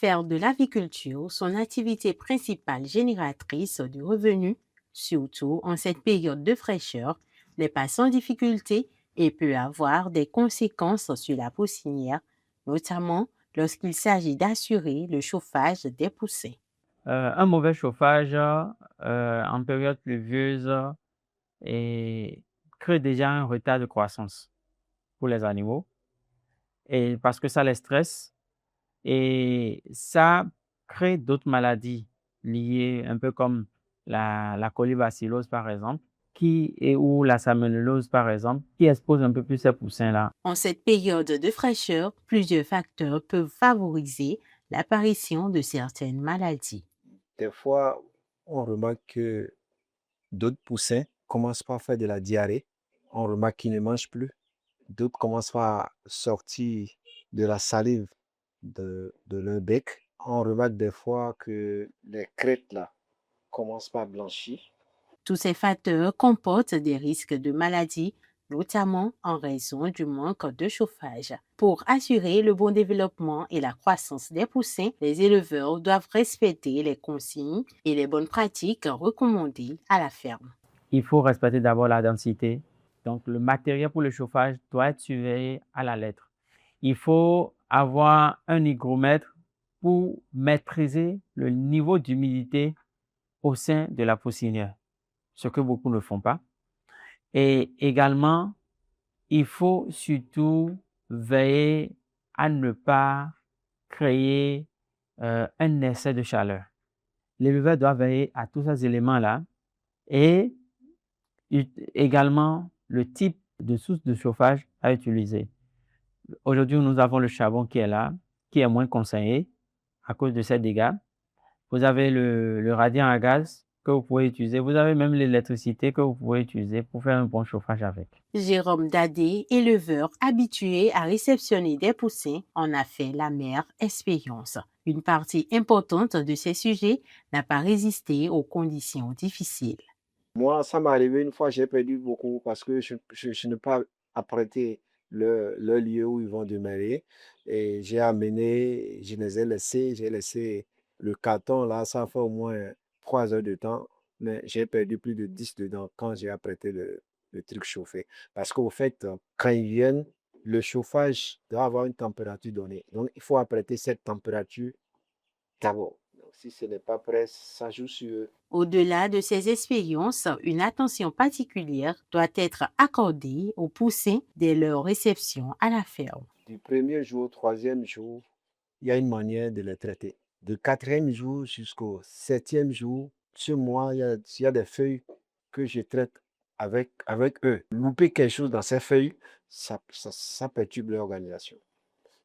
Faire de l'aviculture son activité principale génératrice de revenus, surtout en cette période de fraîcheur, n'est pas sans difficulté et peut avoir des conséquences sur la poussinière, notamment lorsqu'il s'agit d'assurer le chauffage des poussins. Un mauvais chauffage en période pluvieuse et crée déjà un retard de croissance pour les animaux et parce que ça les stresse et ça crée d'autres maladies liées un peu comme la colibacillose par exemple ou la salmonellose par exemple qui expose un peu plus ces poussins-là. En cette période de fraîcheur, plusieurs facteurs peuvent favoriser l'apparition de certaines maladies. Des fois, on remarque que d'autres poussins commencent par faire de la diarrhée. On remarque qu'ils ne mangent plus. D'autres commencent par sortir de la salive de leur bec. On remarque des fois que les crêtes là commencent par blanchir. Tous ces facteurs comportent des risques de maladies, notamment en raison du manque de chauffage. Pour assurer le bon développement et la croissance des poussins, les éleveurs doivent respecter les consignes et les bonnes pratiques recommandées à la ferme. Il faut respecter d'abord la densité. Donc, le matériel pour le chauffage doit être surveillé à la lettre. Il faut avoir un hygromètre pour maîtriser le niveau d'humidité au sein de la poussinière, ce que beaucoup ne font pas. Et également, il faut surtout veiller à ne pas créer un excès de chaleur. L'éleveur doit veiller à tous ces éléments-là et également le type de source de chauffage à utiliser. Aujourd'hui, nous avons le charbon qui est là, qui est moins conseillé à cause de ces dégâts. Vous avez le radiant à gaz que vous pouvez utiliser. Vous avez même l'électricité que vous pouvez utiliser pour faire un bon chauffage avec. Jérôme Dadé, éleveur habitué à réceptionner des poussins, en a fait l'amère expérience. Une partie importante de ces sujets n'a pas résisté aux conditions difficiles. Moi, ça m'est arrivé une fois, j'ai perdu beaucoup parce que je n'ai pas apprêté le lieu où ils vont demeurer. Et j'ai amené, je les ai laissés, j'ai laissé le carton là, ça fait au moins 3 heures de temps, mais j'ai perdu plus de 10 dedans quand j'ai apprêté le truc chauffé. Parce qu'au fait, quand ils viennent, le chauffage doit avoir une température donnée. Donc, il faut apprêter cette température d'abord. Donc, si ce n'est pas prêt, ça joue sur eux. Au-delà de ces expériences, une attention particulière doit être accordée aux poussins dès leur réception à la ferme. Du premier jour au troisième jour, il y a une manière de les traiter. Du quatrième jour jusqu'au septième jour, ce mois, il y a des feuilles que je traite avec eux. Louper quelque chose dans ces feuilles, ça perturbe l'organisation.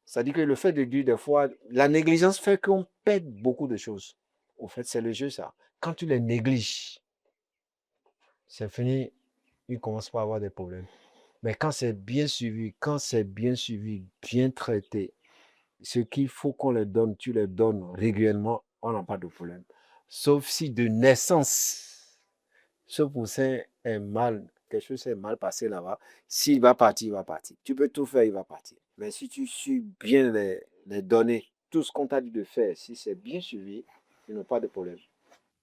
C'est-à-dire que le fait de dire des fois, la négligence fait qu'on perd beaucoup de choses. Au fait, c'est le jeu, ça. Quand tu les négliges, c'est fini, ils commencent pas à avoir des problèmes. Mais quand c'est bien suivi, bien traité, ce qu'il faut qu'on les donne, tu les donnes régulièrement, on n'a pas de problème. Sauf si de naissance, ce poussin est mal, quelque chose est mal passé là-bas. S'il va partir, il va partir. Tu peux tout faire, il va partir. Mais si tu suis bien les données, tout ce qu'on t'a dit de faire, si c'est bien suivi, il n'y a pas de problème.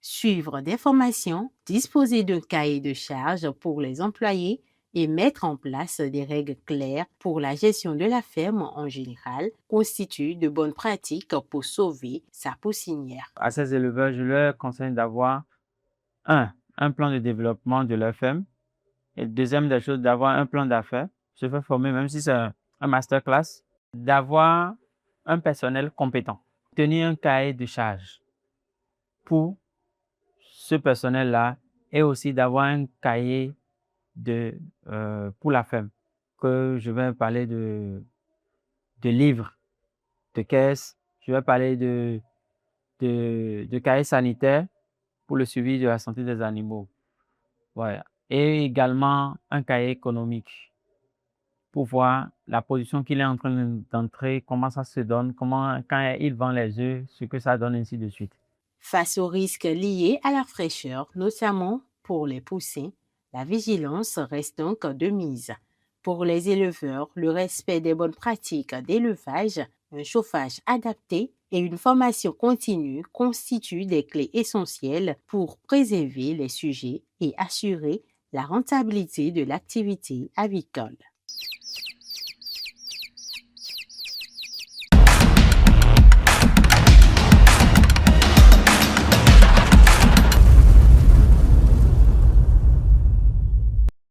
Suivre des formations, disposer d'un cahier de charges pour les employés et mettre en place des règles claires pour la gestion de la ferme en général constituent de bonnes pratiques pour sauver sa poussinière. À ces éleveurs, je leur conseille d'avoir un plan de développement de leur ferme et deuxième des choses, d'avoir un plan d'affaires, se faire former même si c'est un masterclass, d'avoir un personnel compétent, tenir un cahier de charges pour ce personnel-là et aussi d'avoir un cahier pour la ferme, que je vais parler de livres, de caisses, je vais parler de cahier sanitaire pour le suivi de la santé des animaux. Voilà. Et également un cahier économique pour voir la position qu'il est en train d'entrer, comment ça se donne, comment, quand il vend les œufs, ce que ça donne, ainsi de suite. Face aux risques liés à la fraîcheur, notamment pour les poussins, la vigilance reste donc de mise. Pour les éleveurs, le respect des bonnes pratiques d'élevage, un chauffage adapté et une formation continue constituent des clés essentielles pour préserver les sujets et assurer la rentabilité de l'activité avicole.